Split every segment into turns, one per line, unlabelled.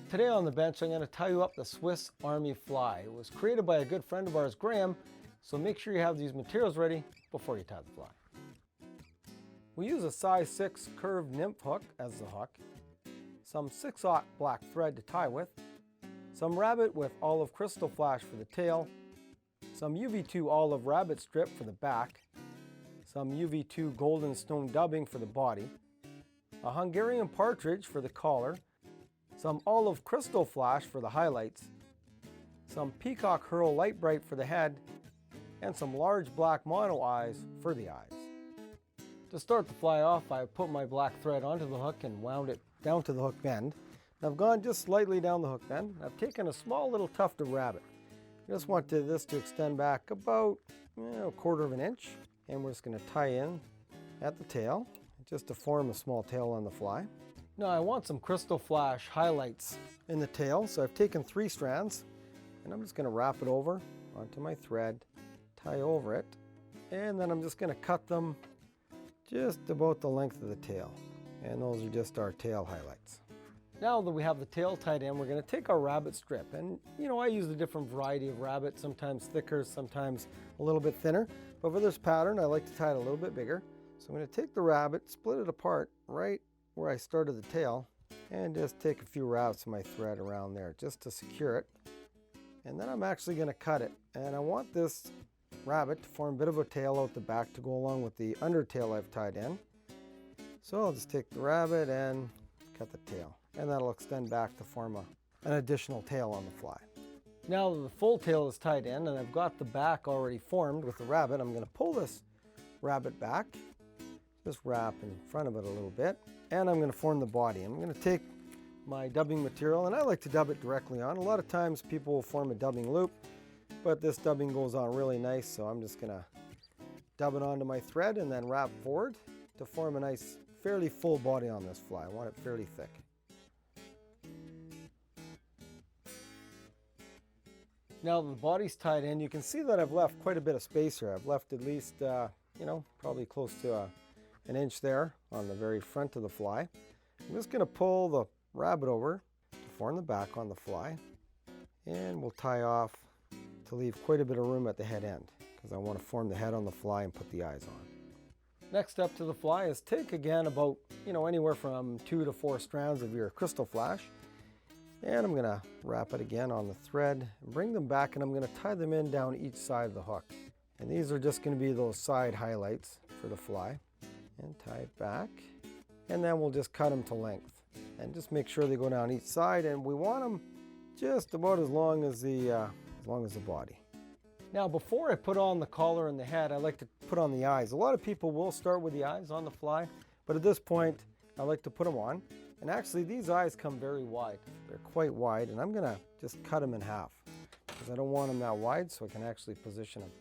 Today on the bench, I'm going to tie you up the Swiss Army fly. It was created by a good friend of ours, Graham, so make sure you have these materials ready before you tie the fly. We use a size 6 curved Nymph hook as the hook, some 6/0 black thread to tie with, some rabbit with olive Krystal flash for the tail, some UV2 olive rabbit strip for the back, some UV2 golden stone dubbing for the body, a Hungarian partridge for the collar, some olive Krystal flash for the highlights, some Peacock Herl Lite-Brite for the head, and some large black mono eyes for the eyes. To start the fly off, I put my black thread onto the hook and wound it down to the hook bend. I've gone just slightly down the hook bend. I've taken a small little tuft of rabbit. I just want this to extend back about a 1/4 inch, and we're just going to tie in at the tail just to form a small tail on the fly. Now I want some Krystal flash highlights in the tail, so I've taken 3 strands and I'm just going to wrap it over onto my thread, tie over it, and then I'm just going to cut them just about the length of the tail. And those are just our tail highlights. Now that we have the tail tied in, we're going to take our rabbit strip, and I use a different variety of rabbit, sometimes thicker, sometimes a little bit thinner, but for this pattern I like to tie it a little bit bigger. So I'm going to take the rabbit, split it apart right where I started the tail, and just take a few wraps of my thread around there just to secure it. And then I'm actually going to cut it, and I want this rabbit to form a bit of a tail out the back to go along with the undertail I've tied in. So I'll just take the rabbit and cut the tail, and that'll extend back to form an additional tail on the fly. Now that the full tail is tied in and I've got the back already formed with the rabbit, I'm going to pull this rabbit back, just wrap in front of it a little bit, and I'm going to form the body. I'm going to take my dubbing material, and I like to dub it directly on. A lot of times people will form a dubbing loop, but this dubbing goes on really nice, so I'm just going to dub it onto my thread and then wrap forward to form a nice, fairly full body on this fly. I want it fairly thick. Now the body's tied in, you can see that I've left quite a bit of space here. I've left at least, probably close to an inch there on the very front of the fly. I'm just going to pull the rabbit over to form the back on the fly, and we'll tie off to leave quite a bit of room at the head end because I want to form the head on the fly and put the eyes on. Next step to the fly is take again about, anywhere from 2 to 4 strands of your Krystal flash, and I'm going to wrap it again on the thread and bring them back, and I'm going to tie them in down each side of the hook. And these are just going to be those side highlights for the fly. And tie it back, and then we'll just cut them to length and just make sure they go down each side, and we want them just about as long as the body. Now before I put on the collar and the head, I like to put on the eyes. A lot of people will start with the eyes on the fly, but at this point I like to put them on, and actually these eyes come very wide. They're quite wide, and I'm gonna just cut them in half because I don't want them that wide, so I can actually position them.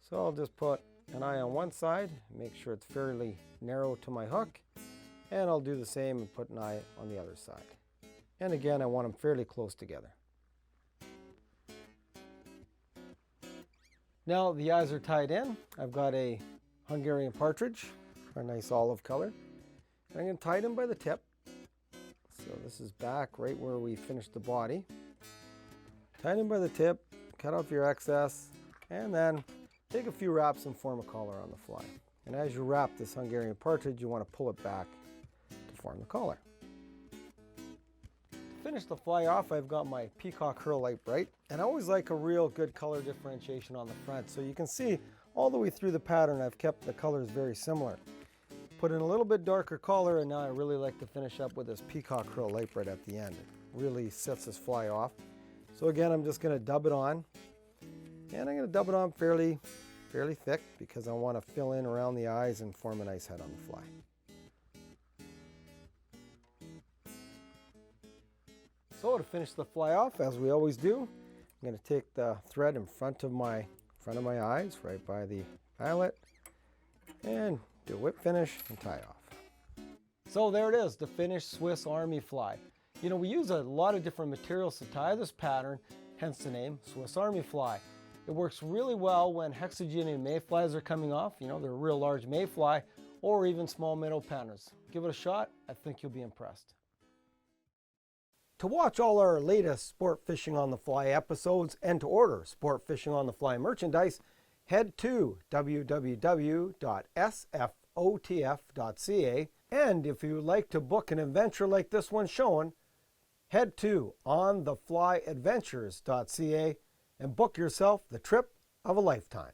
So I'll just put an eye on one side, make sure it's fairly narrow to my hook, and I'll do the same and put an eye on the other side. And again, I want them fairly close together. Now the eyes are tied in. I've got a Hungarian partridge, a nice olive color. And I'm going to tie them by the tip. So this is back right where we finished the body. Tie them by the tip, cut off your excess, and then take a few wraps and form a collar on the fly. And as you wrap this Hungarian partridge, you want to pull it back to form the collar. To finish the fly off, I've got my Peacock Herl Lite-Brite, and I always like a real good color differentiation on the front. So you can see all the way through the pattern, I've kept the colors very similar. Put in a little bit darker color, and now I really like to finish up with this Peacock Herl Lite-Brite at the end. It really sets this fly off. So again, I'm just going to dub it on. And I'm going to dub it on fairly thick because I want to fill in around the eyes and form a nice head on the fly. So to finish the fly off, as we always do, I'm going to take the thread in front of my eyes, right by the eyelet, and do a whip finish and tie off. So there it is, the finished Swiss Army fly. We use a lot of different materials to tie this pattern, hence the name Swiss Army fly. It works really well when hexagonia mayflies are coming off, they're a real large mayfly, or even small minnow patters. Give it a shot, I think you'll be impressed. To watch all our latest Sport Fishing on the Fly episodes and to order Sport Fishing on the Fly merchandise, head to www.sfotf.ca. And if you would like to book an adventure like this one shown, head to ontheflyadventures.ca and book yourself the trip of a lifetime.